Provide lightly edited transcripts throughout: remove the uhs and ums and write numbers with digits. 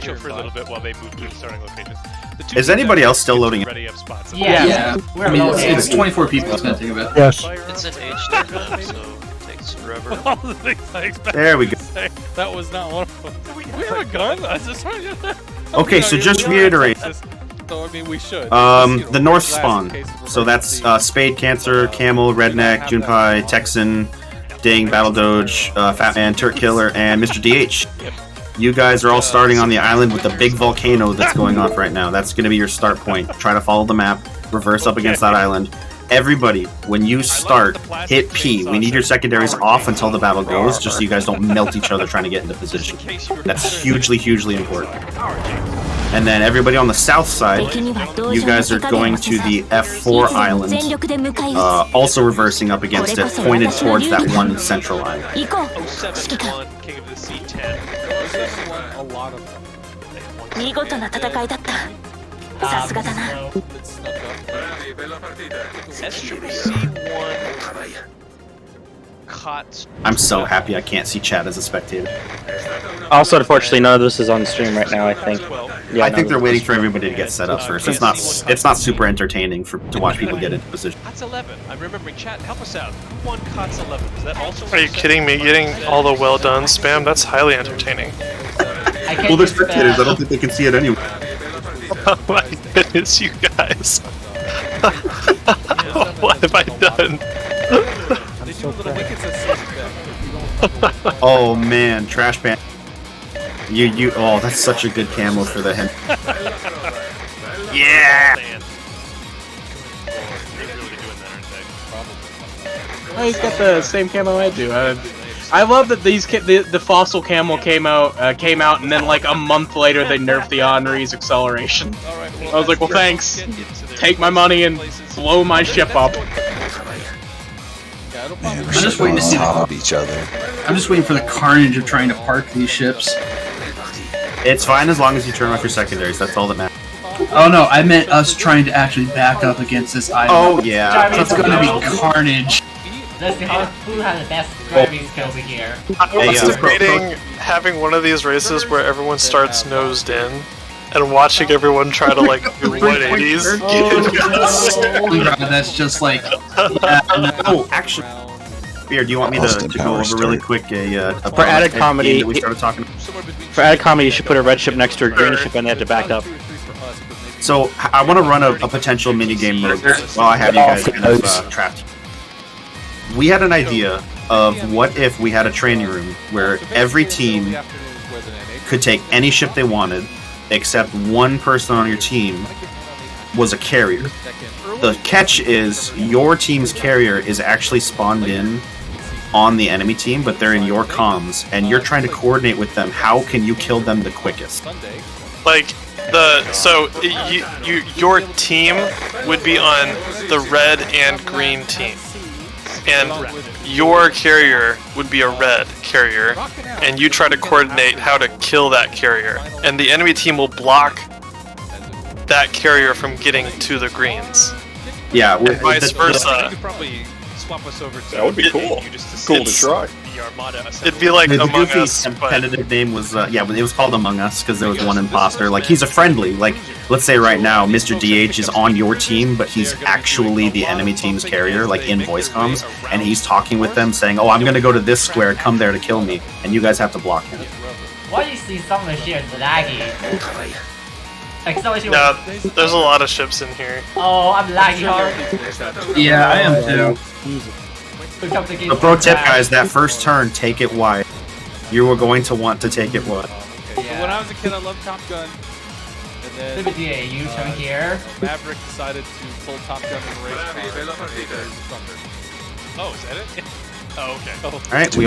chill for a little bit while they move to the starting locations. Is anybody else still loading? Ready up spots. Yeah. I mean, it's 24 people. It's gonna take a bit. Yes. It's an age tournament, so it takes forever. All the things I expected. There we go. That was not one of them. We have a gun? I was just trying to... Okay, so just reiterate. So, I mean, we should. The North spawn. So that's Spade, Cancer, Camel, Redneck, Junpei, Texan, Ding, Battle Doge, Fat Man, Turret Killer, and Mr. DH. You guys are all starting on the island with the big volcano that's going off right now. That's going to be your start point. Try to follow the map, reverse up against that island. Everybody, when you start, hit P. We need your secondaries off until the battle goes, just so you guys don't melt each other trying to get into position. That's hugely, hugely important. And then everybody on the south side, you guys are going to the F4 island, also reversing up against it, pointed towards that one central island. 071, King of the C10. A lot of them. 見事な戦いだった。さすがだな。 I'm so happy I can't see chat as a spectator. Also, unfortunately, none of this is on stream right now. I think. Yeah, I think they're waiting for everybody to get set up first. It's not super entertaining to watch people get into position. COTS 11. I'm remembering chat. Help us out. Who won COTS 11? Is that also? Are you kidding me? Getting all the well done spam? That's highly entertaining. Well, they're spectators. I don't think they can see it anyway. Oh my goodness, you guys! What have I done? Oh man, trash ban. Oh, that's such a good camo for the hen. Yeah! Oh, he's got the same camo I do. I love that the fossil camel came out, and then like a month later they nerfed the Henri's acceleration. I was like, well, thanks. Take my money and blow my ship up. Man, we're just waiting to see each other. I'm just waiting for the carnage of trying to park these ships. It's fine as long as you turn off your secondaries. That's all that matters. Oh no, I meant us trying to actually back up against this island. Oh yeah, that's going to be carnage. Let's see who has the best driving skills here. I was debating having one of these races where everyone starts nosed in and watching everyone try to like do 180s. Oh, that's just like. Yeah, no. Oh, actually, Beer, do you want me to go over really quick for added comedy? We started talking. For added comedy, you should put a red ship next to a green ship, and they have to back up. So I want to run a potential minigame mode while I have you guys kind of trapped. We had an idea of what if we had a training room where every team could take any ship they wanted, except one person on your team was a carrier. The catch is your team's carrier is actually spawned in on the enemy team, but they're in your comms, and you're trying to coordinate with them. How can you kill them the quickest? Like your team would be on the red and green team, and your carrier would be a red carrier, and you try to coordinate how to kill that carrier, and the enemy team will block that carrier from getting to the greens. Yeah, and vice versa. You could probably swap us over to that would be cool. Cool to try. It'd be like the Among goofy Us. competitive name was yeah, it was called Among Us because there was one imposter. Like he's a friendly. Like let's say right now, Mr. DH is on your team, but he's actually the enemy team's carrier, like in voice comms, and he's talking with them, saying, "Oh, I'm gonna go to this square. Come there to kill me," and you guys have to block him. Why do you see some of the ships laggy? Like, no, there's a lot of ships in here. Oh, I'm lagging hard. Yeah, I am too. The pro tip, guys, that first turn, take it wide. You were going to want to take it wide. Yeah. When I was a kid, I loved Top Gun. And then a U-turn here. Maverick decided to pull Top Gun and race Thunder. Oh, is that it? Oh, okay. Oh. All right, we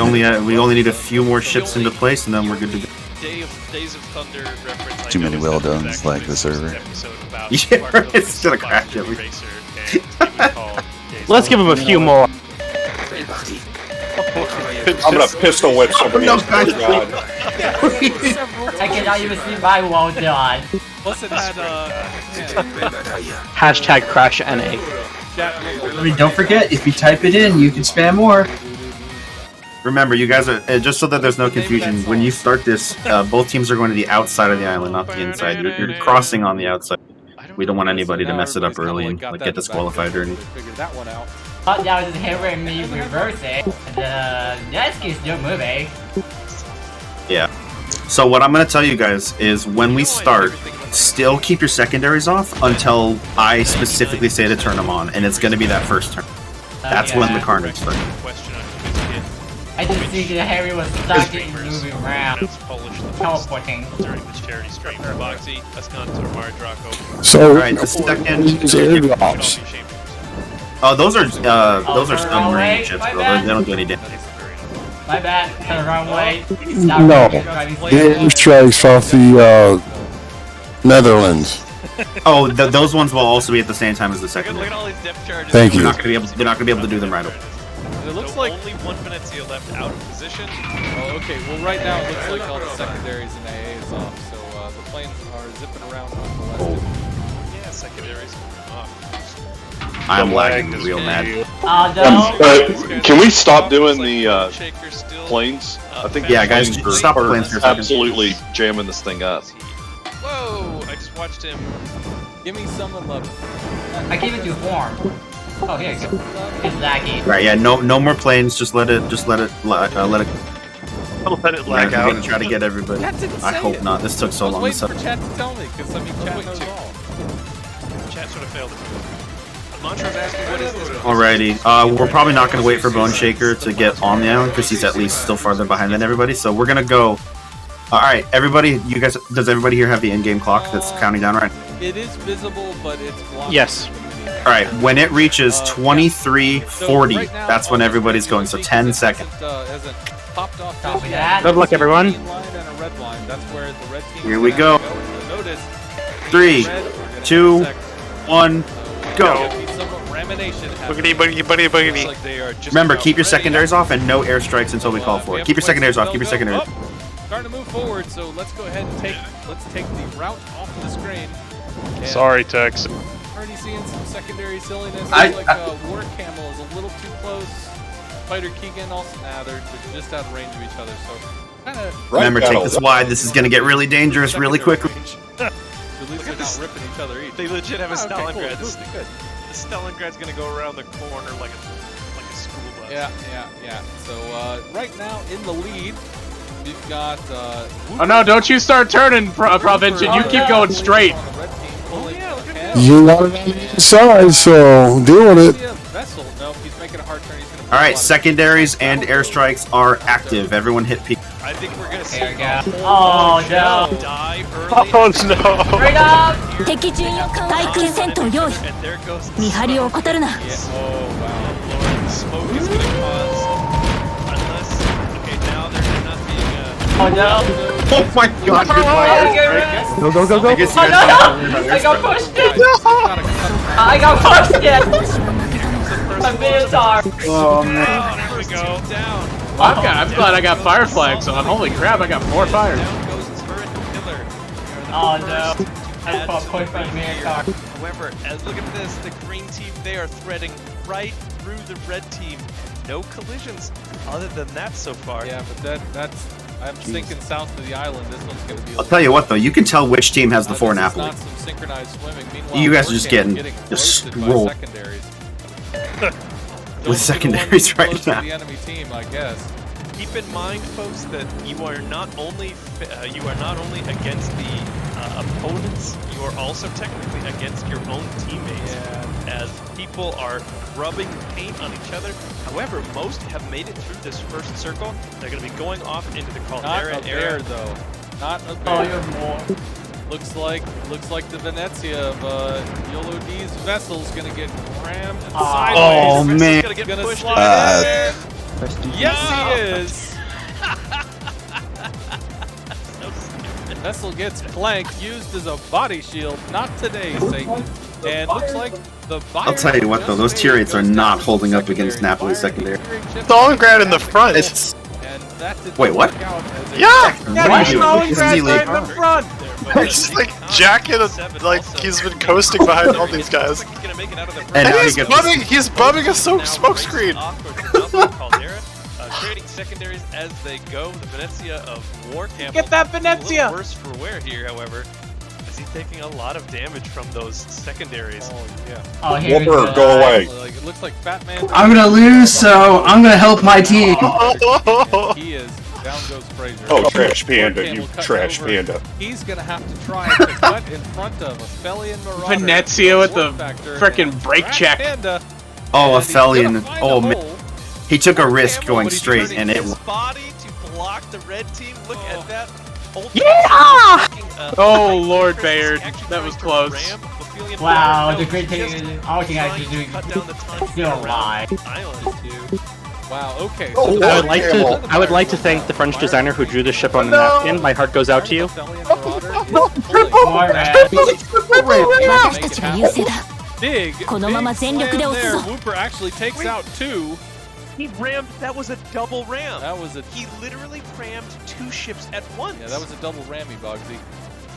only need a few more ships into place, and then we're good to go. Days of Thunder reference. Too many well done's like the server. Yeah, it's gonna crash every. Let's give him a few more. I'm gonna pistol whip somebody. No, else. guys, I cannot even see my well done. Plus it had Hashtag crash NA. I mean, don't forget, if you type it in, you can spam more. Remember, you guys are just so that there's no confusion. When you start this, both teams are going to the outside of the island, not the inside. You're crossing on the outside. We don't want anybody to mess it up early and like get disqualified or anything. Figured that one out. Thought that was hearing me reverse it. The jet ski's still moving. Yeah. So what I'm going to tell you guys is when we start, still keep your secondaries off until I specifically say to turn them on, and it's going to be that first turn. That's when the carnage starts. I just think that Harry was stuck in moving around. Teleporting. During this charity stream. Boxy, that's gone to Draco. So, alright, the second... Oh, those are submarine ships, bro. They don't do any damage. My bad, turn the wrong way. No, the airstrikes off the Netherlands. Oh, those ones will also be at the same time as the second. Thank you. They're not gonna be able to do them right away. It looks like only 1 Venezia left out of position. Oh, okay. Well, right now it looks like all the secondaries and AA is off, so the planes are zipping around on the left. Yeah, secondaries off. I'm lagging real mad. Can we stop doing the planes? I think yeah, guys, just stop the planes for a second. Absolutely jamming this thing up. Whoa! I just watched him. Give me some of love. I gave it to form. Oh, here you go. It's laggy. Right, yeah, no more planes. Just let it let it. I'll let it lag out. I'm gonna try to get everybody. I hope not. This took so long. I was waiting for chat to tell me, because I mean, chat knows all. Chat sort of failed it. Mantra's asking, what is this? Alrighty, we're probably not gonna wait for Bone Shaker to get on the island because he's at least still farther behind than everybody. So we're gonna go. Alright, everybody, you guys, does everybody here have the in-game clock that's counting down right? It is visible, but it's blocked. Yes. Alright, when it reaches 23:40, that's when everybody's going, so 10 seconds. Good luck, everyone. Here we go. 3, 2, 1, go. Boogity, boogity, boogity, boogity. Remember, keep your secondaries off and no airstrikes until we call for it. Keep your secondaries off, keep your secondaries. Starting to move forward, so let's go ahead and take the route off the screen. Sorry, Tex. Already seeing some secondary silliness. Looks like War Camel is a little too close. Fighter Keegan also. Nah, they're just out of range of each other, so kind of. Remember, take this wide. This is gonna get really dangerous really quickly. At least they're not ripping each other either. They legit have a Stalingrad. Cool. Good. The Stalingrad's gonna go around the corner like a school bus. Yeah. So right now in the lead, we've got. Oh no! Don't you start turning, Provincial. You keep going straight. You want it on the inside, so deal with it. Alright, secondaries and airstrikes are active. Everyone hit peak. I think we're gonna see. There we go. Oh no! Die early. Oh no! Straight up! 敵陣よ対空戦闘用意 And there goes the 見張りを怠るな Oh wow. Lord, smoke is gonna cause. Unless. Okay, now they're not being. Oh no! Oh my god, you're fired. Go, go, go, go. I guess you Oh guys no! I got pushed in! I got pushed in! I'm Minotaur! Oh man. Oh, there we go. Down. I'm glad I got fire flags on. Holy crap, I got 4 fires. Down goes his turret pillar. Oh no! I got pushed by Minotaur. However, as look at this, the green team, they are threading right through the red team. No collisions other than that so far. Yeah, but that's. I'm sinking south of the island. This one's gonna be. I'll tell you what though, you can tell which team has the 4 Napoli. Not some synchronized swimming. Meanwhile, You guys are War just Camel getting roasted by destroyed. secondaries. With secondaries right close to now. the enemy team, I guess. Keep in mind, folks, that you are not only against the opponents, you are also technically against your own teammates. As people are rubbing paint on each other. However, most have made it through this first circle. They're going to be going off into the Caldera Not a area. bear, though. Not a bear. Oh, you're more. Looks like the Venezia of YOLOD's vessel's gonna get rammed sideways. Oh man. Gonna pushed slide in. Yes, he is. Vessel gets clanked, used as a body shield. Not today, Satan. And looks like the. I'll tell you what though, those tier 8s are not holding up against Napoli secondary. Stalingrad in the front. Wait, what? Yeah! What are you doing? This is illegal. in the front! It's like jacking, like he's been coasting behind all these guys. And now he's bumming a smoke screen. Creating secondaries as they go. The Venezia of War Camel. Get that Venezia! A little worse for wear here, however. Is he taking a lot of damage from those secondaries? Oh, yeah. Oh, here we Whooper, go away. Like, it looks like Fat Man. I'm gonna lose, so I'm gonna help my team. He is. Down goes Fraser. Oh, trash panda, Camel you cutting trash over. panda. He's gonna have to try to cut in front of Aphelion Marauder. Venezia with the Factor, frickin' and brake Trash check. Panda, Oh, and he's gonna Aphelion. find Oh, a man. hole. He took a risk Camel, going but he's straight, turning and it. his body to block the red team. Look at that. Oh, Lord Bayard. That was close. Wow, the great thing is all you guys are doing still alive. Wow. Okay. Oh, so I would like to thank the French designer who drew the ship on the napkin. My heart goes out to you. More red. 私たちが優勢だ Big. このまま全力で押すぞ Whooper actually takes out 2. He rammed. That was a double ram. That was a. He literally rammed 2 ships at once. Yeah, that was a double rammy, Bugsy.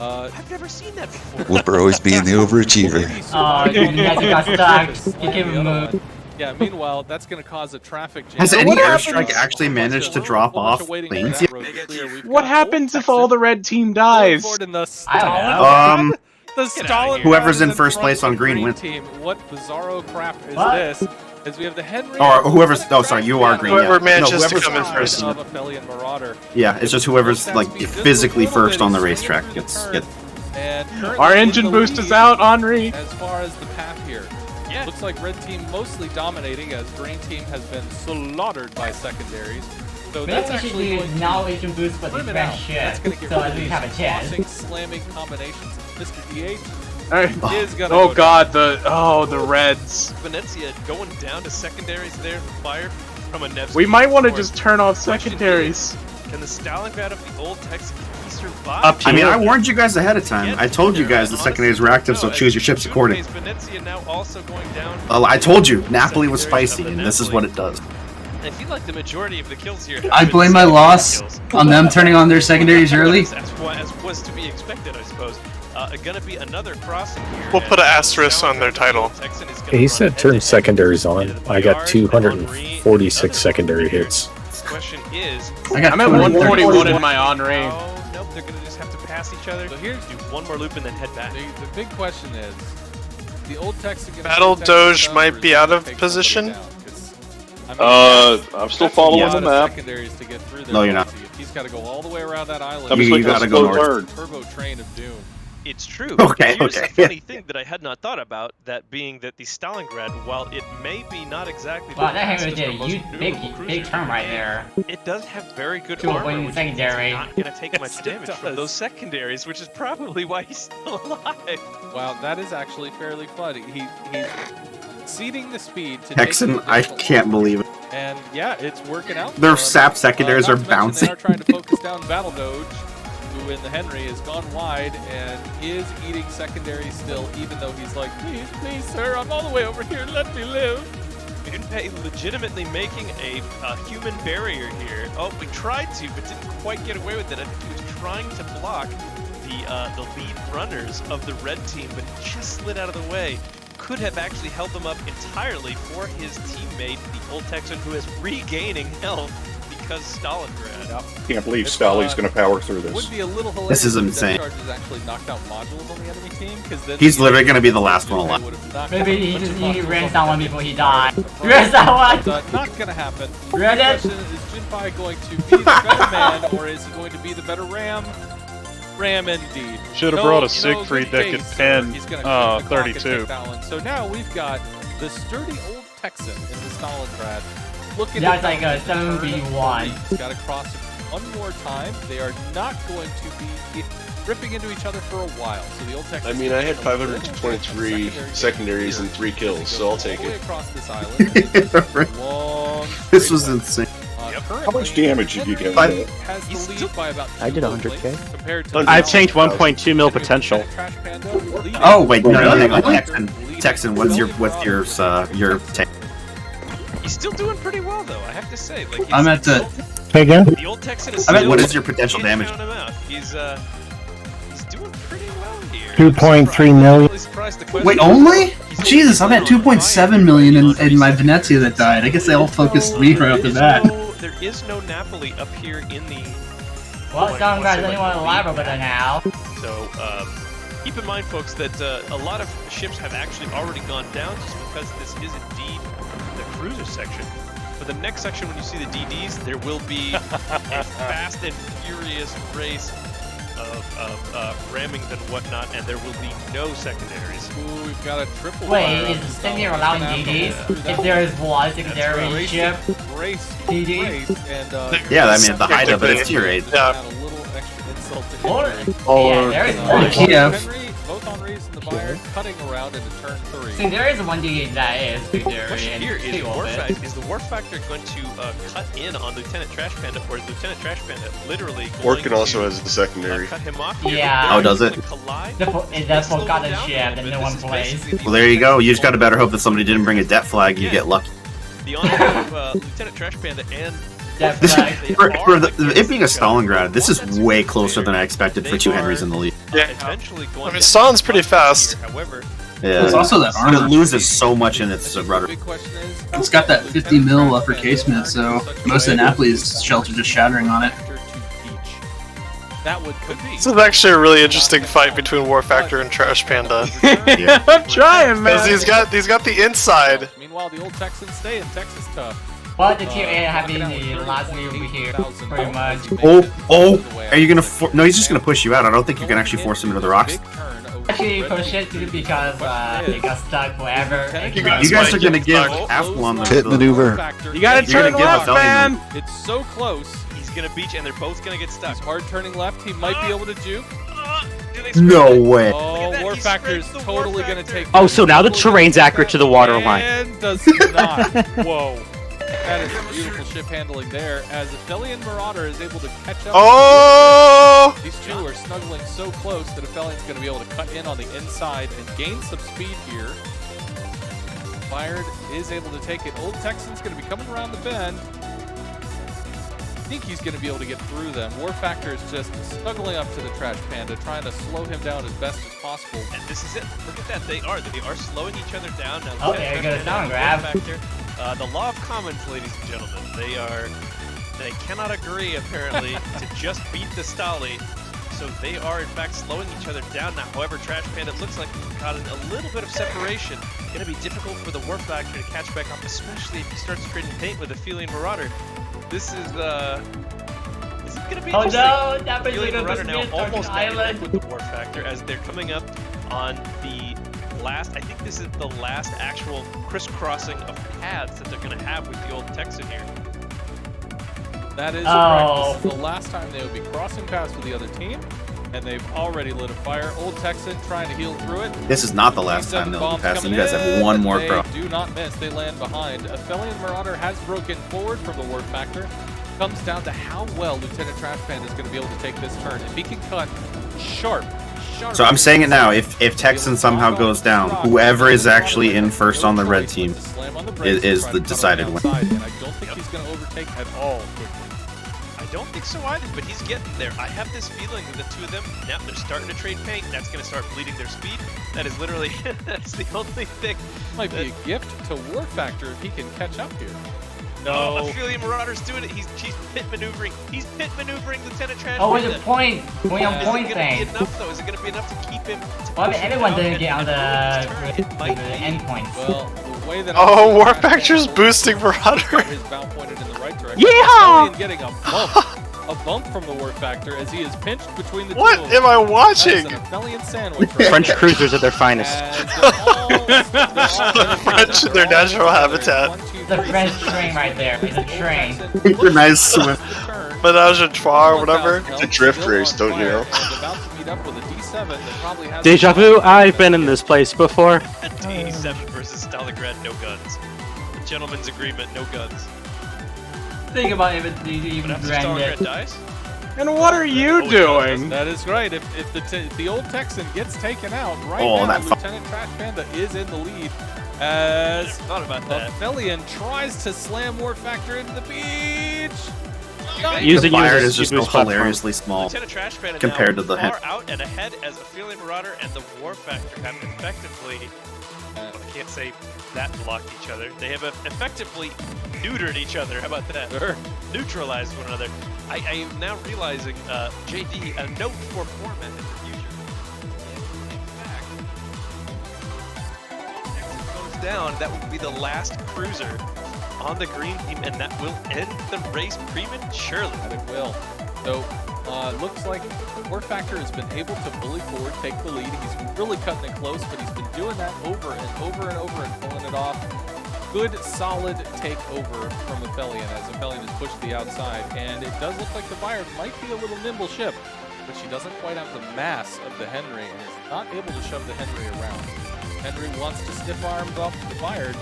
I've never seen that before. Whooper always being the overachiever. Oh, you guys got stuck. You can move. Yeah, meanwhile, that's going to cause a traffic jam. Has So any what airstrike happens- actually managed to drop off Waiting planes for yet? that road to clear. We've What got happens Old if all the red team dies? Ford and the I don't know. The Stalin Whoever's in is first front place on of green green wins. team. What bizarro crap is What? this? As we have the Henry Or whoever's. Oh, sorry, you are green. Whoever Yeah. manages to whoever's come in first. first. Of Aphelion Marauder. Yeah, it's just whoever's like physically first on the racetrack gets. And currently Our in engine the boost lead is out, Henri. As far as the path here. Yeah. Looks like red team mostly dominating as green team has been slaughtered by secondaries. So that's Maybe we should actually do going to now we can boost for the limit fresh out. ship, That's going to get so rid at of least these have a chance. tossing, slamming combinations. Mr. DH Alright. is going to Oh go god, the Reds. Venezia going down to secondaries there. Fire from a Nevsky. We might want to Forward. just turn off Question secondaries. is, Can the Stalingrad of the old Texan survive? I mean, I warned you guys ahead of time. I told you guys the secondaries were active, so choose your ships accordingly. Venezia now also going down. I told you, Napoli was spicy, and this is what it does. I feel like the majority of the kills here. I blame my loss on them turning on their secondaries early. As was to be expected, I suppose. Gonna be another crossing here. We'll put an asterisk on their title. He said turn secondaries on. I got 246 secondary hits. Question is, I got I'm at 141 in my Henri. oh nope, they're gonna just have to pass each other. So here's do one more loop and then head back. The big question is, the old Texan Battle Doge might be out of position. I'm still following the map. To get through there. No, you're not. He's got to go all the way around that island. I'm You gotta go north. Turbo train of doom. It's true. Okay, Here's okay. a funny thing that I had not thought about, that being that the Stalingrad, while it may be not exactly Wow, the that fastest Henry or did a most huge, maneuverable big cruiser turn in the right game, there. it does have very good To armor, avoid which secondary. means it's not going to take much Yes, it damage from does. those secondaries, which is probably why he's still alive. Wow, that is actually fairly funny. He's ceding the speed to Texan, take I the can't believe it. And yeah, it's working out. Their for him. sap secondaries Not are to mention bouncing. They are trying to focus down Battle Doge, who in the Henry has gone wide and is eating secondary still, even though he's like, please, please, sir, I'm all the way over here, let me live. Junpei Legitimately making a human barrier here. Oh, we tried to, but didn't quite get away with it. I think he was trying to block the lead runners of the red team, but he just slid out of the way. Could have actually held them up entirely for his teammate, the old Texan, who is regaining health because Stalingrad. Can't believe Stalin's going to power through Would this. be a little hilarious This is if insane. Death Charges actually knocked out modules on the enemy team, 'cause then He's the literally enemy gonna be the team last one would alive. have knocked Maybe out a he bunch just of he modules ran off someone the before he enemy died. team. He ran someone! Not gonna happen. Ran The it! question is Junpei going to be the better man, or is he going to be the better ram? Ram indeed. Should have No, brought a you know, Siegfried good that could case, pen he's gonna click the clock and 32. take that one. So now we've got the sturdy old Texan in the Stalingrad. Looking That's at like a the turn of the 7v1. lead. He's got to cross it one more time. They are not going to be ripping into each other for a while. So the old Texan. I mean, I had 523 secondaries and 3 kills, so I'll take All the way it. across this island. It's a long This was insane. How much damage did you get? has the lead by about I did 2 100K. points compared to I've tanked 1.2 mil potential. Trash Panda leading. Oh wait, no, hang on, Texan. Texan, what's your tank? He's still doing pretty well, though, I have to say. Like, he's, I'm at the. Hey again? the old Texan is I mean, still what is your potential can't damage? count him out. He's doing pretty well here. 2.3 million. Really surprised the question. Wait, only? Jesus, I'm at 2.7 million in my Venezia that died. I guess they all focused me right off the bat. there is no Napoli up here in the. Well, Stalingrad is anyone alive over there now. So keep in mind, folks, that a lot of ships have actually already gone down just because this is indeed the cruiser section. For the next section, when you see the DDs, there will be a fast and furious race of rammings and whatnot, and there will be no secondaries. Ooh, we've got a triple. Wait, is the sim here allowing DDs? If there is one secondary ship, DDs? And, yeah, I mean, the height of it is tier 8. Yeah. A little extra insult to yeah, there is one. Henry, both Henrys in the fire, cutting around into turn 3. See, there is one DD that is secondary. Question here is the War Factor going to cut in on Lieutenant Trash Panda, or is Lieutenant Trash Panda literally going Orkin also has the secondary. cut him off here? Yeah. Oh, does it? It's that forgotten ship that no one plays. Well, there you go. You just got to better hope that somebody didn't bring a debt flag. You get lucky. The honor of Lieutenant Trash Panda and for it being a Stalingrad, this is way closer than I expected for 2 Henrys in the lead. Yeah. I mean, Stalin's pretty fast. However, yeah. It's also that armor. It loses so much in its rudder. It's got that 50 mil upper casement, so most of the Napoli's shells are just shattering on it. That could be. This is actually a really interesting fight between War Factor and Trash Panda. Yeah. I'm trying, man. Because he's got the inside. Meanwhile, the old Texans stay in Texas tough. But the tier 8 having the last lead over here, pretty much. Oh, are you gonna? No, he's just gonna push you out. I don't think you can actually force him into the rocks. Actually, push it because they got stuck forever. You guys are gonna give Apple on the pit maneuver. You gotta turn left, man. It's so close. He's gonna beach, and they're both gonna get stuck. He's hard turning left. He might be able to juke. No way. Oh, War Factor is totally gonna take. Oh, so now the terrain's accurate to the water line. And does not. Whoa. That is some beautiful ship handling there, as Aphelion Marauder is able to catch up. Oh! These two are snuggling so close that Aphelion's going to be able to cut in on the inside and gain some speed here. Fired is able to take it. Old Texan's going to be coming around the bend. I think he's going to be able to get through them. War Factor is just snuggling up to the Trash Panda, trying to slow him down as best as possible. And this is it. Look at that. They are slowing each other down. Now, oh, there you go. Down grab. The law of commons, ladies and gentlemen. They cannot agree, apparently, to just beat the Stali. So they are, in fact, slowing each other down now. However, Trash Panda looks like he's got a little bit of separation. Going to be difficult for the War Factor to catch back up, especially if he starts trading paint with Aphelion Marauder. This is it going to be interesting? Oh no, that brings Aphelion me to Marauder the now Smith almost Island with the War Factor as they're coming up on the last. I think this is the last actual crisscrossing of paths that they're going to have with the old Texan here. That is correct. This is the last time they will be crossing paths with the other team, and they've already lit a fire. Old Texan trying to heal through it. This is not the last time they'll be passing. You guys have one more They cross. do not miss. They land behind. Aphelion Marauder has broken forward from the War Factor. Comes down to how well Lieutenant Trash Panda is going to be able to take this turn. If he can cut sharp. So I'm saying it now. If Texan somehow goes down, whoever is actually in first on the red team is the decided winner. And I don't think he's going to overtake at all quickly. I don't think so either, but he's getting there. I have this feeling that the two of them, now they're starting to trade paint. That's going to start bleeding their speed. That is literally, that's the only thing. Might be a gift to War Factor if he can catch up here. No. Aphelion Marauder's doing it. He's pit maneuvering. He's pit maneuvering Lieutenant Trash. Oh, it's a point. Going on point thing. Is it going to be enough, though? Is it going to be enough to keep him? Well, I mean, everyone didn't get on the end points. Well, the way that War Factor's boosting Marauder. His bow pointed in the right direction. Yeah! Getting a bump from the War Factor as he is pinched between the two. What am I watching? Aphelion sandwich. French cruisers at their finest. The French in their natural habitat. The French train right there. It's a train. It's a nice swim. Menage a trois or whatever. It's a drift race, don't you know? Deja vu, I've been in this place before. D7 versus Stalingrad, no guns. The gentleman's agreement, no guns. Think about if it's even Stalingrad dies? And what are you doing? That is right. If the old Texan gets taken out right now, Lieutenant Trash Panda is in the lead. As thought about that. Aphelion tries to slam War Factor into the beach. Using the Bayard you is just boost so hilariously small Lieutenant Trash Panda compared now to the far out and ahead as Aphelion Marauder and the War Factor have effectively, I can't say that blocked each other. They have effectively neutered each other. How about that? Neutralized one another. I am now realizing, JD, a note for format in the future. In fact, goes down, that will be the last cruiser on the green team, and that will end the race prematurely. And it will. So, looks like War Factor has been able to bully forward, take the lead. He's really cutting it close, but he's been doing that over and over and over and pulling it off. Good, solid takeover from Aphelion as Aphelion has pushed the outside, and it does look like the Bayard might be a little nimble ship, but she doesn't quite have the mass of the Henry and is not able to shove the Henry around. Henry wants to stiff arm up the Bayard.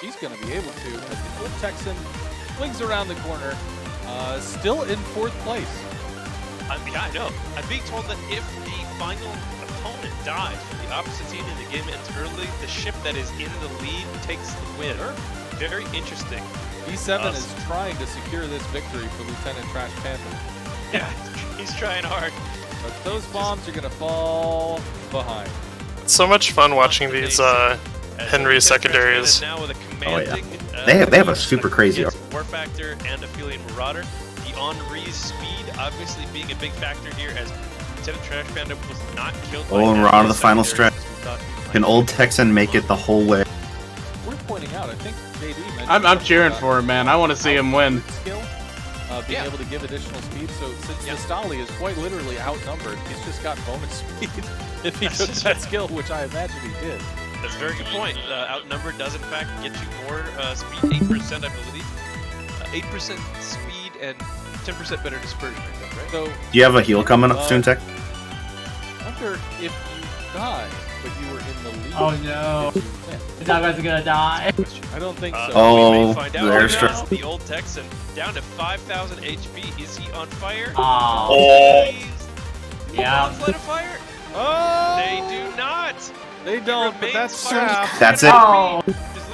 He's going to be able to, as the old Texan swings around the corner, still in 4th place. Yeah, I know. I'm being told that if the final opponent dies from the opposite team and the game ends early, the ship that is in the lead takes the win. Very interesting. E7 is trying to secure this victory for Lieutenant Trash Panda. Yeah, he's trying hard. But those bombs are going to fall behind. It's so much fun watching these Henry secondaries. Oh yeah, they have a super crazy arc. War Factor and Aphelion Marauder. The Henri's speed obviously being a big factor here, as Lieutenant Trash Panda was not killed. Oh, and we're on to the final stretch. Can old Texan make it the whole way? We're pointing out, I think JD mentioned I'm cheering for him, man. I want to see him win. Skill, being able to give additional speed. So since Nastali is quite literally outnumbered, he's just got bonus speed if he took that skill, which I imagine he did. That's a very good point. Outnumbered does in fact get you more speed, 8% I believe. 8% speed and 10% better dispersion, I think, right? So, do you have a heal coming up soon, Tech? I wonder if you die, but you were in the lead. Oh no. The dog is gonna die. I don't think so. Oh, there's the old Texan down to 5,000 HP. Is he on fire? Oh. Yeah. Light a fire? Oh! They do not. They don't, but that's sad. That's it. Oh.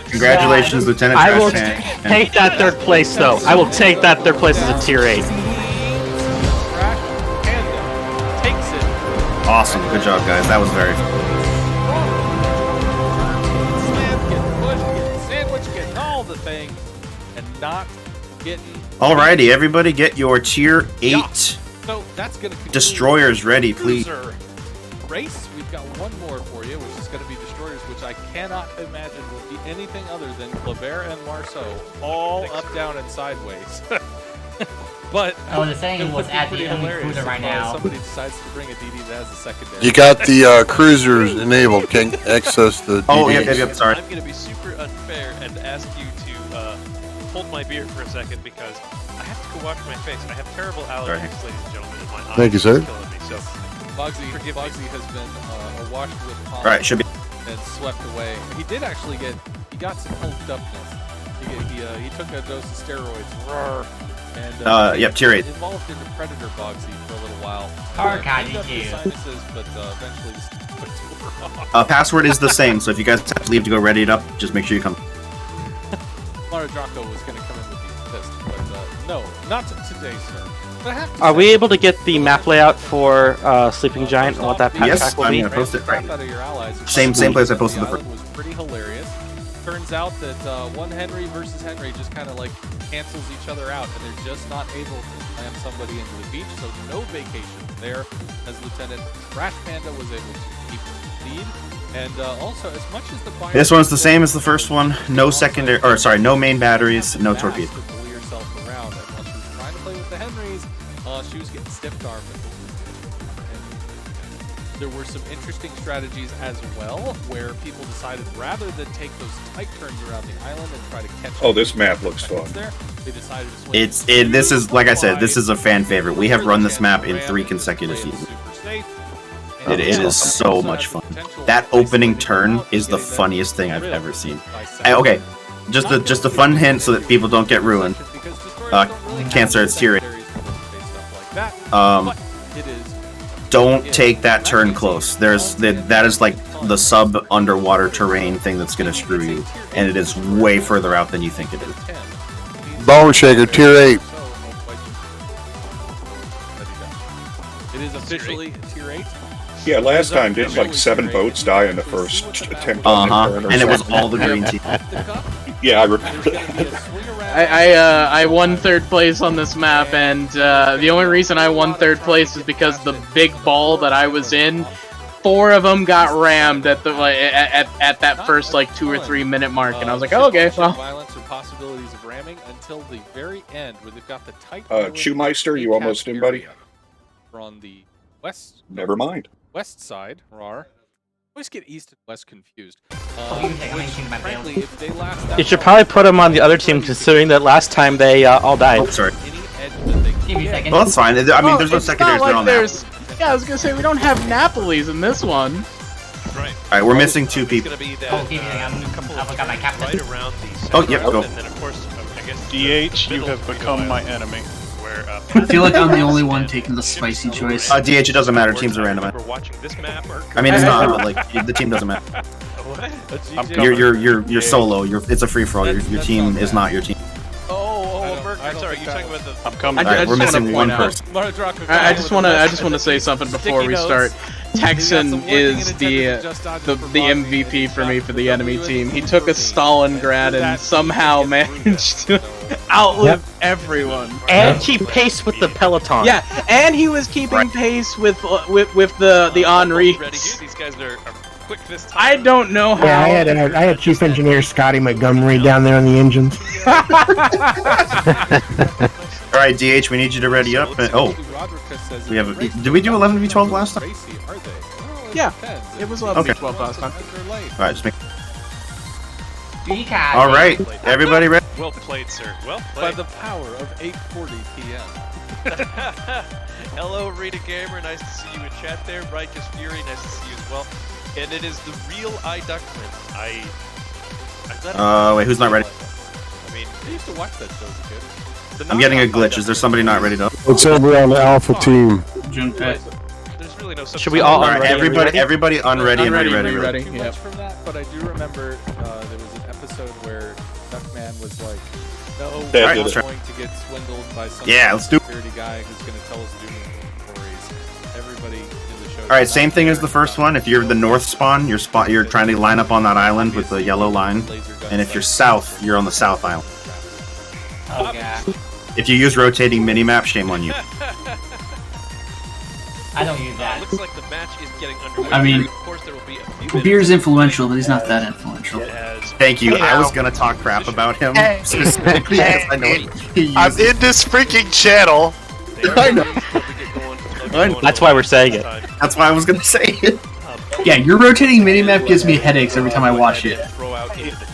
Congratulations, Lieutenant I will Trash Panda. take that 3rd place, though. I will take that 3rd place as a tier 8. Trash Panda takes it. Awesome. Good job, guys. That was very fun. Slam, getting pushed, getting sandwiched, getting all the things, and not getting... Alrighty, everybody get your tier 8 So that's going to destroyers ready, please. Race, we've got one more for you, which is going to be destroyers, which I cannot imagine will be anything other than Claver and Marceau, all up, down, and sideways. But the saying was at the enemy cruiser right now. Somebody decides to bring a DD that has a secondary. You got the cruisers enabled. Can't access the DDs. Oh, yep, sorry. I'm going to be super unfair and ask you to hold my beer for a second because I have to go wash my face. I have terrible allergies, ladies and gentlemen, and my eyes Thank you, sir. are killing me. So, Bugsy has been washed with pollen Alright, should be. and swept away. He did actually he got some hulked upness. He took a dose of steroids. Roar. And, yep, tier 8. Involved into Predator Bugsy for a little while. Sinuses, but eventually just Password is the same, so if you guys have to leave to go ready it up, just make sure you come. Lara Draco was going to come in with these fists, but no, not today, sir. Are we able to get the map layout for Sleeping Giant and what that pack Yes, will I'm be? going to post it right Out of your allies. Same place I posted the first. Was pretty hilarious. Turns out that one Henry versus Henry just kind of like cancels each other out, and they're just not able to slam somebody into the beach. So no vacation there, as Lieutenant Trash Panda was able to keep the lead. And also, as much as the this one's the same as the first one. No secondary, or sorry, no main batteries, no torpedo. Around. And while she was trying to play with the Henrys, she was getting stiff armed. There were some interesting strategies as well, where people decided rather than take those tight turns around the island and try to catch. Oh, this map looks fun. There, they decided to swing. This is, like I said, this is a fan favorite. We have run this map in 3 consecutive seasons. It is so much fun. That opening turn is the funniest thing I've ever seen. Okay, just a fun hint so that people don't get ruined. Cancer, it's tier 8. Don't take that turn close. That is like the sub underwater terrain thing that's gonna screw you, and it is way further out than you think it is. Bone Shaker, tier 8. officially tier 8. Yeah, last time didn't like 7 boats die in the first attempt on the turn, and it was all the green team. Yeah, I remember that. I won 3rd place on this map, and the only reason I won 3rd place is because the big ball that I was in, 4 of them got rammed at the at that first like 2 or 3 minute mark, and I was like, oh, okay, well. Violence or possibilities of ramming until the very end, where they've got the tight. Shoemeister, you almost in, buddy? We're on the west. Never mind. West side, Rar. Always get east and west confused. Frankly, if they last that You should probably put them on the other team, considering that last time they all died. Oh, sorry. Give me a second. Well, that's fine. I mean, there's no secondaries there on that. Yeah, I was gonna say, we don't have Napolis in this one. Right. Alright, we're missing 2 people. Oh, give me a second. I've got my captain. Right around the Oh, yep, go. and then, of course, I guess DH, you have become my enemy. Where, I feel like I'm the only one taking the spicy choice. DH, it doesn't matter. Teams are random. we're watching this map. I mean, it's not like the team doesn't matter. You're solo. It's a free for all. Your team is not your team. I'm sorry. You're talking about the. I'm coming. We're missing one person. I just want to say something before we start. Texan is the MVP for me for the enemy team. He took a Stalingrad and somehow managed to outlive everyone And keep pace with the peloton. Yeah, and he was keeping pace with the Henri. These guys are quick this time. I don't know how. Yeah, I had Chief Engineer Scotty Montgomery down there on the engines. All right, DH, we need you to ready up. We have. Did we do 11v12 last time? Yeah, it was 11v12 last time. All right, just make. All right, everybody ready? Well played, sir. Well played. By the power of 8:40 p.m. Hello, Rita Gamer. Nice to see you in chat there. Righteous Fury. Nice to see you as well. And it is the real iDuckman. Wait, who's not ready? I mean, I used to watch that show as a kid. I'm getting a glitch. Is there somebody not ready to? It's over on the Alpha team. There's really no. Should we all? Alright, everybody unready and ready. Too much from that, but I do remember there was an episode where Duckman was like, "No, we're not going to get swindled by some security guy who's going to tell us doom stories." Everybody in the show. All right, same thing as the first one. If you're the north spawn, you're trying to line up on that island with the yellow line, and if you're south, you're on the south island. Oh, God. If you use rotating minimap, shame on you. I don't use that. Looks like the match is getting underway. I mean, of course there will be a few Beer's influential, but he's not that influential. Thank you. I was gonna talk crap about him specifically because I know I'm in this freaking channel. I know. That's why we're saying it. That's why I was gonna say it. Yeah, your rotating minimap gives me headaches every time I watch it.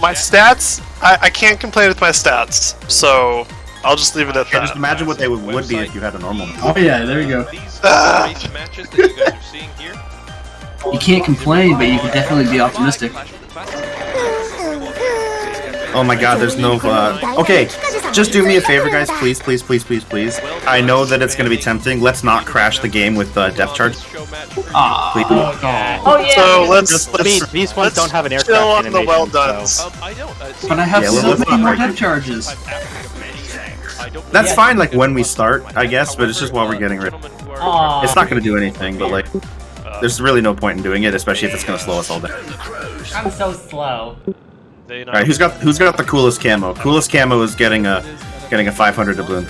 My stats, I can't complain with my stats, so I'll just leave it at that. Just imagine what they would be if you had a normal. Oh yeah, there you go. You can't complain, but you can definitely be optimistic. Oh my god, there's no, okay, just do me a favor, guys, please. I know that it's gonna be tempting. Let's not crash the game with depth charge. Please. Oh yeah. So let's these ones don't have an chill aircraft on the well done. But I have so many more depth charges. That's fine, like, when we start, I guess, but it's just while we're getting ready. It's not gonna do anything, but, like, there's really no point in doing it, especially if it's gonna slow us all down. I'm so slow. Alright, who's got the coolest camo? Coolest camo is getting a 500 doubloon.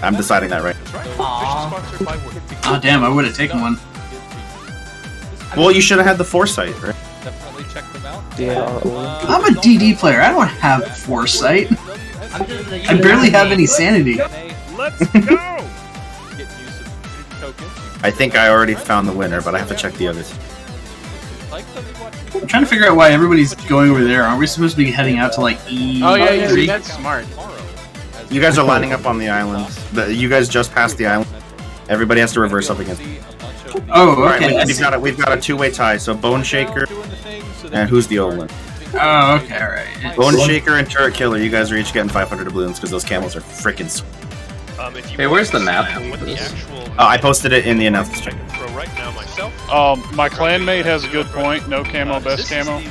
I'm deciding that right. Oh damn, I would have taken one. Well, you should have had the foresight, right? Definitely check them out. Yeah. I'm a DD player, I don't have foresight. I barely have any sanity. Let's go! I think I already found the winner, but I have to check the others. I'm trying to figure out why everybody's going over there. Aren't we supposed to be heading out to like E3? Oh yeah, that's smart. You guys are lining up on the island. You guys just passed the island. Everybody has to reverse up against. Oh, okay. Alright, we've got a two-way tie. So Bone Shaker, and who's the old one? Oh, okay, alright. Bone Shaker and Turret Killer. You guys are each getting 500 doubloons because those camels are freaking sweet. Hey, where's the map? I posted it in the announcements check. My clanmate has a good point. No camo, best camo.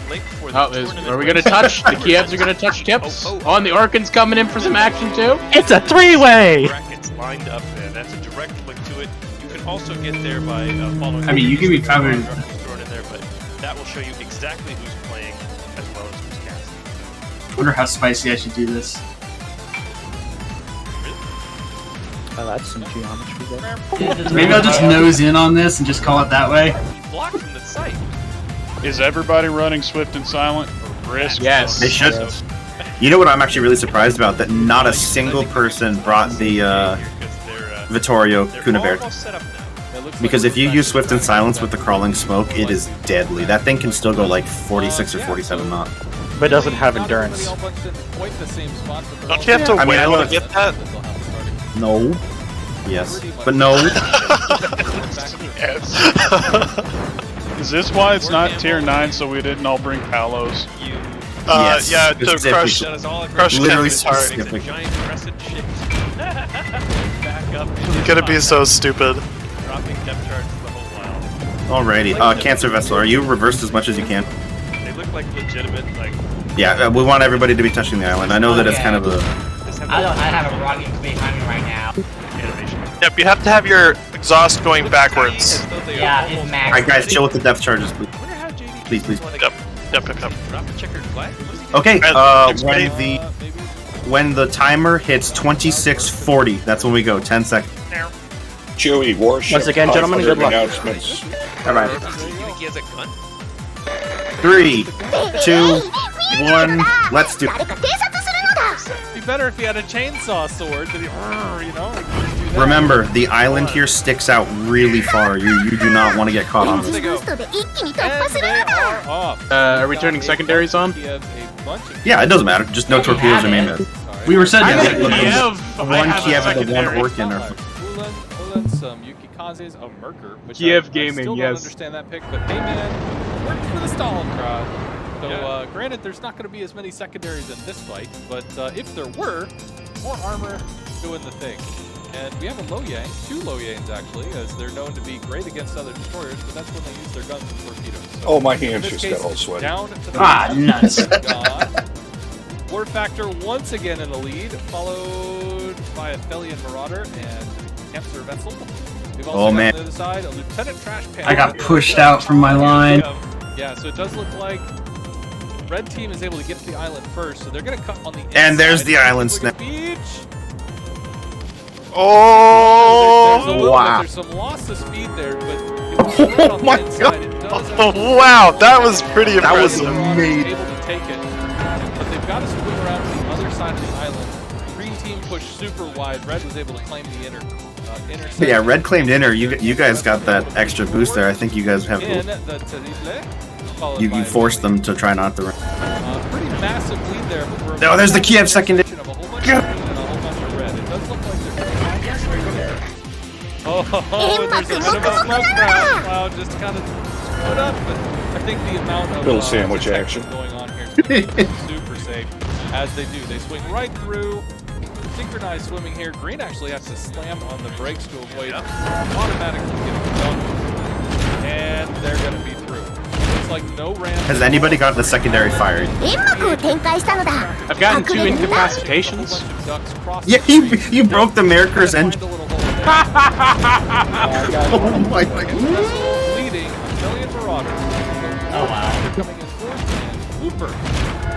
Are we gonna touch? The Kievs are gonna touch tips? Oh, and the Orkan's coming in for some action too? It's a three-way! Brackets lined up there. That's a direct link to it. You can also get there by following. I mean, you can be covered. Thrown in there, but that will show you exactly who's playing as well as who's casting. I wonder how spicy I should do this. I'll add some geometry there. Maybe I'll just nose in on this and just call it that way. Blocked from the site. Is everybody running Swift and Silent? Risk? Yes. They should. You know what I'm actually really surprised about? That not a single person brought the Vittorio Cunabert. Because if you use Swift and Silence with the crawling smoke, it is deadly. That thing can still go like 46 or 47 knots. But it doesn't have endurance. Don't you have to whale to get that? No. Yes. But no. Is this why it's not tier 9 so we didn't all bring Palos? Yes, yeah, to crush literally Ken's heart. specific. It's gonna be so stupid. Dropping depth charts the whole while. Alrighty. Cancer Vessel, are you reversed as much as you can? They look like legitimate, like. Yeah, we want everybody to be touching the island. I know that it's kind of a... I have a rocket behind me right now. Yep, you have to have your exhaust going backwards. Yeah, it's max. Alright guys, chill with the depth charges, please. Please. Yep. Drop a checkered flag. Okay, when the timer hits 26:40, that's when we go. 10 seconds. Joey, Warships. Once again, gentlemen, good luck. Announcements. Alright. You think he has a gun? 3, 2, 1, let's do it. It'd be better if he had a chainsaw sword that he, you know, like, just do that. Remember, the island here sticks out really far. You do not want to get caught on this. And they are off. Are we turning secondaries on? Yeah, it doesn't matter. Just no torpedoes or main beds. We were setting I it. have One Kiev and the one secondary. Orkin are... Ulan, some Yukikazes, a Merker, which Kiev I Gaming, still yes. don't understand that pick, but hey man, worked for the Stalingrad. So granted, there's not going to be as many secondaries in this fight, but if there were, more armor doing the thing. And we have a Loyang, 2 Loyangs actually, as they're known to be great against other destroyers, but that's when they use their guns and torpedoes. So Oh, my in hands this just case, got all sweaty. down to the nuts. War Factor once again in the lead, followed by a Thelian Marauder and Cancer Vessel. We've also got on the other side a Lieutenant Trash Pan. I got pushed out from my line. Yeah, so it does look like Red Team is able to get to the island first, so they're going to cut on the inside. And there's the island snap. Beach. Oh! Wow. There's some loss of speed there, but oh my God. Oh, wow, that was pretty That was impressive. amazing. Able to take it, but they've got to swing around to the other side of the island. Green team pushed super wide. Red was able to claim the inner section. Yeah, Red claimed inner. You guys got that extra boost there. I think you guys have... In the Terrible, followed by You forced them to try not to run. pretty massive lead there, but we're No, there's the Kiev secondary. of a whole bunch of green and a whole bunch of red. It does look like they're oh, there's a bit of a smoke cloud just kind of screwed up, but I think the amount of Little sandwich action going on here is super safe. As they do, they swing right through. Synchronized swimming here. Green actually has to slam on the brakes to avoid automatically getting dunked, and they're going to be through. Looks like no ramp. Has anybody got the secondary fired? I've gotten 2 incapacitations. Yeah, you broke the Merker's engine. Oh my God. Leading a million Marauders. Oh wow. Coming in fourth, and Hooper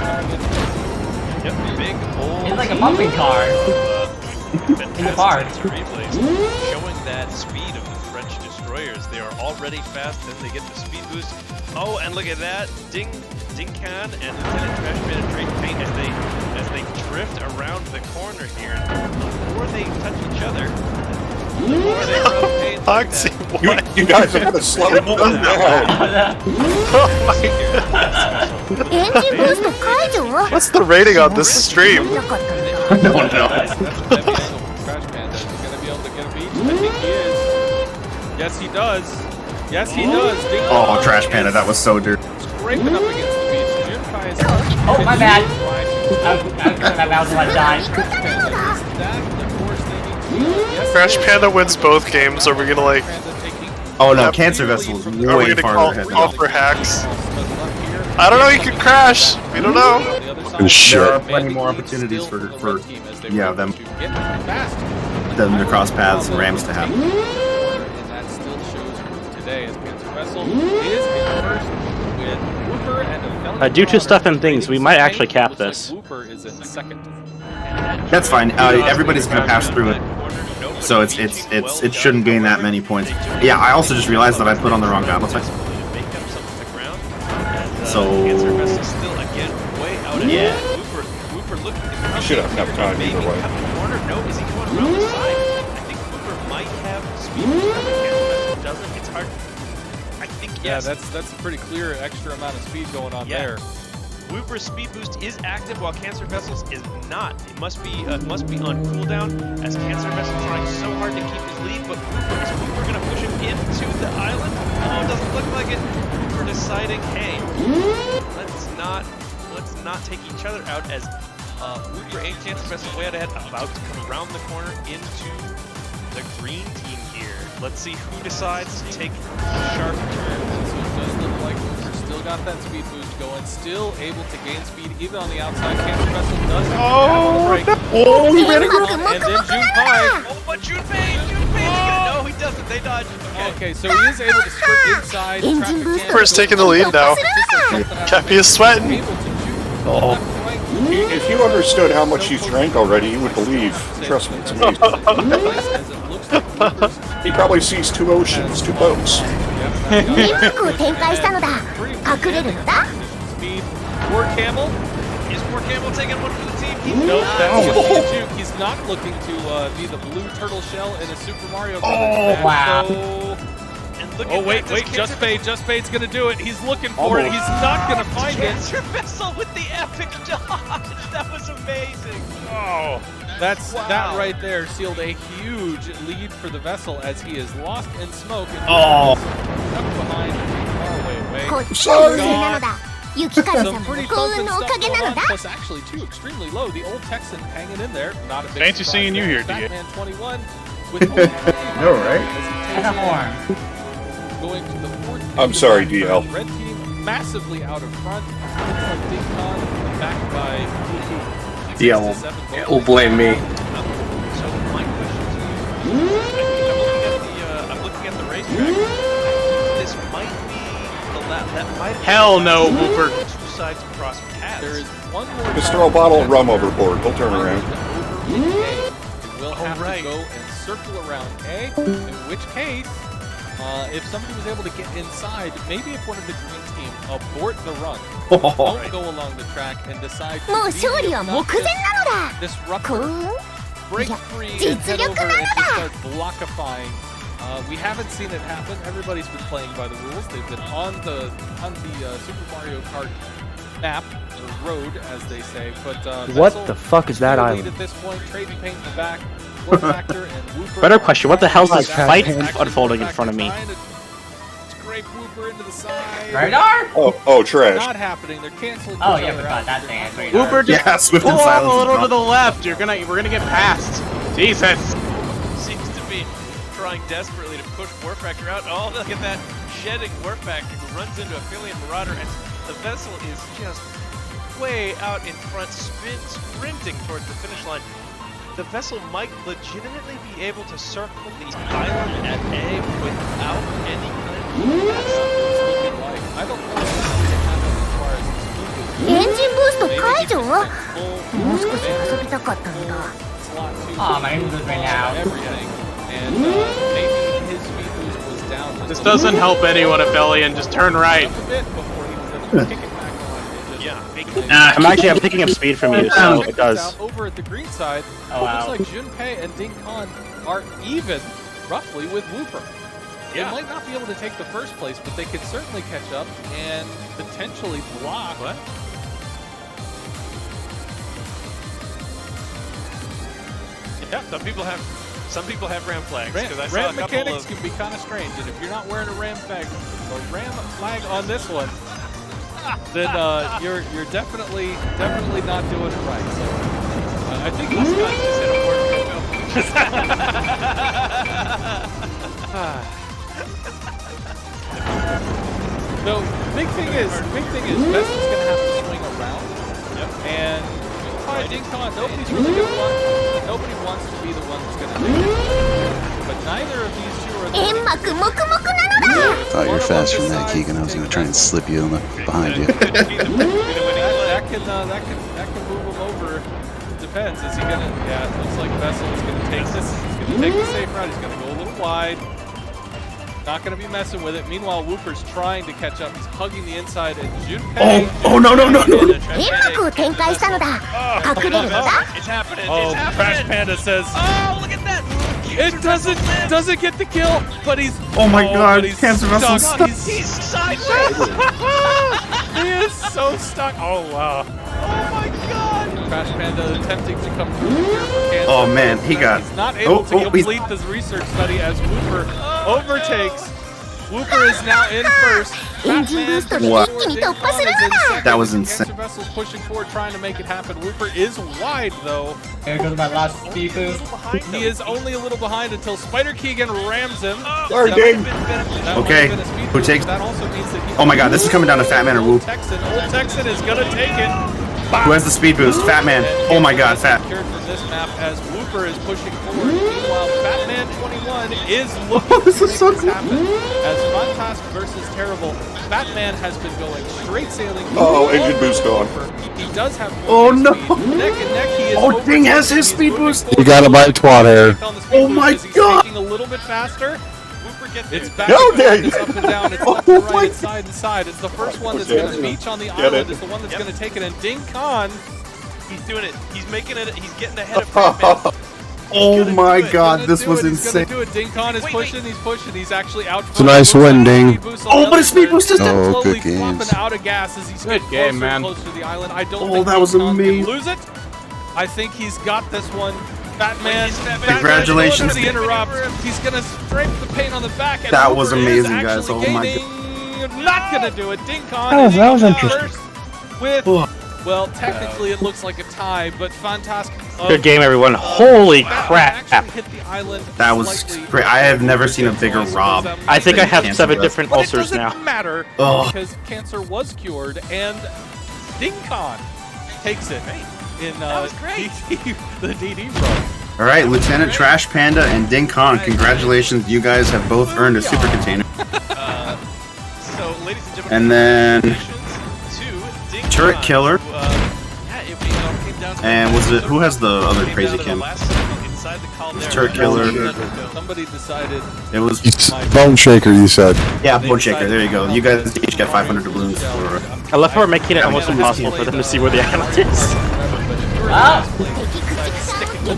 coming in fifth. Yep, big old. It's like a pumping car. In the park. Showing that speed of the French destroyers. They are already fast, then they get the speed boost. Oh, and look at that. Ding Can and Lieutenant Trash penetrate paint as they drift around the corner here. Before they touch each other. Foxy, you guys are gonna slow it down. What's the rating on this stream? No. Trash Panda is going to be able to get a beat. I think he is. Yes, he does. Yes, he does. Oh, Trash Panda, that was so dirty. Scraping up against the beach. Junkai is Oh, my bad. I was about to die. Trash Panda wins both games. Are we gonna like? Oh no, Cancer Vessel is Are we way gonna farther ahead. call for hacks? I don't know. You could crash. We don't know. There are plenty more opportunities for them to cross paths and rams to happen. Vessel is in first with Wooper and a Fellion. Due to stuff and things, we might actually cap this. Wooper is in second. That's fine. Everybody's gonna pass through it, so it shouldn't gain that many points. Yeah, I also just realized that I put on the wrong battle type. So yeah, Wooper looking to You should have enough time either way. corner. No, is he going around the side? I think Wooper might have speed boost. If doesn't, it's hard. I think yes. Yeah, that's a pretty clear extra amount of speed going on there. Wooper's speed boost is active while Cancer Vessels is not. It must be on cooldown as Cancer Vessel trying so hard to keep his lead, but is Wooper going to push him into the island? Oh, it doesn't look like it. Wooper deciding, hey, let's not take each other out as Wooper and Cancer Vessel way out ahead, about to come around the corner into the green team here. Let's see who decides to take a sharp turn. So it does look like Wooper still got that speed boost going, still able to gain speed even on the outside. Cancer Vessel does have a break. Oh, he ran across. And then Junpei. Oh, but Junpei! No, he doesn't. They dodge. Okay, so he is able to skirt inside. Wooper's taking the lead now. Cappy is sweating. Oh. If you understood how much he's drank already, you would believe. Trust me, it's amazing. He probably sees 2 oceans, 2 boats. Speed. War Camel. Is War Camel taking one for the team? Nope, that's just a juke. He's not looking to be the blue turtle shell in a Super Mario Brothers match. Wow. Oh, wait, Justpade's gonna do it. He's looking for it. He's not gonna find it. Cancer Vessel with the epic dodge. That was amazing. Oh, that right there sealed a huge lead for the Vessel as he is lost in smoke and stuck behind far away. Some pretty bumping stuff going on, plus actually 2 extremely low. The old Texan hanging in there. Not a big Fancy surprise seeing you there. here, DA. Batman 21 with only No, right? That's a horn. going to the 4th. I'm sorry, DL. Red team massively out of front. Looks like Big Con backed by DL will blame me. So my question to you, I'm looking at the racetrack. This might be that might. Hell no, Wooper. 2 sides cross paths. There is one more. Just throw a bottle of rum overboard. He'll turn around. We'll have to go and circle around A, in which case, if somebody was able to get inside, maybe if one of the green team abort the run, don't go along the track and decide to disrupt, break free, and head over and just start blockifying. We haven't seen it happen. Everybody's been playing by the rules. They've been on the Super Mario Kart map, the road, as they say. But what the fuck is that island? At this point, Trade and Paint in the back. Factor and Wooper. Better question, what the hell is this fight unfolding in front of me? Scrape Wooper into the side. Radar? Oh, trash. Not happening. They're canceling. Oh yeah, forgot that thing. Wooper, just Swift pull and off Silence a little is to the left. We're gonna get past. Jesus. Seems to be trying desperately to push War Factor out. Oh, look at that shedding War Factor who runs into Affiliate Marauder, and the Vessel is just way out in front, sprinting towards the finish line. The Vessel might legitimately be able to circle the island at A without any kind of I don't know what's going to happen as far as engine boost 解除？もう少し遊びたかったんだ。Oh, my engine boost right now. And maybe his speed boost was down. This doesn't help anyone, Aphelion. Just turn right. I'm picking up speed from you, so it does. Over at the green side, it looks like Junpei and Ding Con are even, roughly, with Wooper. They might not be able to take the first place, but they can certainly catch up and potentially block. What? Yeah, some people have ram flags. Ram mechanics can be kind of strange, and if you're not wearing a ram flag on this one, then you're definitely not doing it right. So I think these guys just hit a word. So big thing is Vessel's gonna have to swing around. Yep. And Ding Con, nobody wants to be the one that's gonna do it. But neither of these two are the Thought you were faster than that, Keegan. I was gonna try and slip you behind you. that can move him over. Depends. Is he gonna? Yeah, it looks like Vessel is gonna take this. He's gonna take the safe route. He's gonna go a little wide. Not gonna be messing with it. Meanwhile, Wooper's trying to catch up. He's hugging the inside, and Junpei. Oh no! It's happening. Oh, It's happening. Crash Panda says. Oh, look at that. It doesn't get the kill, but he's. Oh my God! But he's Cancer Vessel's stuck. He's sideways. He is so stuck. Oh wow. Oh my God. Crash Panda attempting to come through here for Cancer. Oh man, he got. He's not able to complete this research study as Wooper overtakes. Wooper is now in first. Wow. That was insane. Cancer Vessel's pushing forward, trying to make it happen. Wooper is wide though. There goes my last speed boost. He is only a little behind until Spider Keegan rams him. Sorry, Ding. Okay, who takes? That also means that Oh my God, this is coming down to Fat Man or Whoop. Old Texan is gonna take it. Who has the speed boost? Fat Man. Oh my God, Fat. Secured from this map as Wooper is pushing forward. Meanwhile, Fatman 21 is looking this is so cool. as Fantastic versus Terrible. Fatman has been going straight sailing. Oh, engine boost gone. He does have. Oh no! Neck and neck, he is Oh, Ding has his speed boost. You got him by twat hair. Oh my God! He's a little bit faster. It's back No, and forth, Ding. it's up and down, it's left and right, it's side to side. It's the first one that's going to beach on the island. It's the one that's going to take it. And Ding Khan, He's doing it. He's making it. He's getting ahead of Batman. Oh my God, this was insane. He's going to do it. Ding Khan is pushing. He's pushing. He's actually out. It's a nice win, Ding. Oh, but his speed boost is down. Oh, slowly good flopping games. out of gas as he's Good getting game, closer and man. closer to the island. I don't Oh, think that was Ding Khan amazing. can lose it. I think he's got this one. Batman. Congratulations. The interrupt. He's gonna scrape the paint on the back. And That was Wooper is amazing, guys. actually Oh my gaining. Not gonna do it. Ding Khan. That was is interesting. first With well, technically it looks like a tie, but Fantastic. Good game, everyone. Holy crap. Hit the island That was great. I have never seen a bigger rob. I think I have Cancer 7 does. different But ulcers it now. doesn't matter Ugh. because cancer was cured and Ding Khan takes it in the DD run. All right, Lieutenant Trash Panda and Ding Khan, congratulations. You guys have both earned a super container. So, ladies and gentlemen, And then congratulations to Ding Turret Khan, Killer. who, yeah, it came down to And was it who has the other came crazy down to the cam? last second inside the caldera. Turret Killer. Somebody decided. It was Bone Shaker, you said. yeah, Bone Shaker. There you go. You guys each get 500 doubloons for. I love how we're making it almost impossible for them to see where the island is. You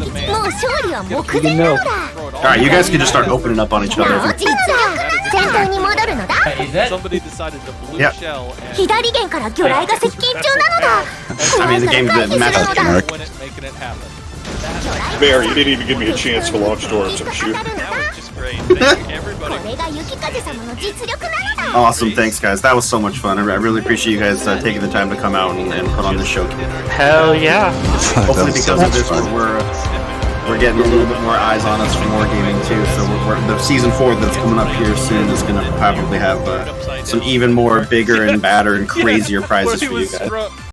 know. All right, you guys can just start opening up on each other. Somebody decided to blue Yep. shell and I mean, the game that matches. win it, making it happen. Bear, you didn't even give me a chance to launch storms. I'm shooting. That was just great. Thank you, everybody. Awesome, thanks guys. That was so much fun. I really appreciate you guys taking the time to come out and put on this show. Hell yeah. Hopefully, because of this, we're getting a little bit more eyes on us for more gaming too. So the season 4 that's coming up here soon is going to probably have some even more bigger and badder and crazier prizes for you guys.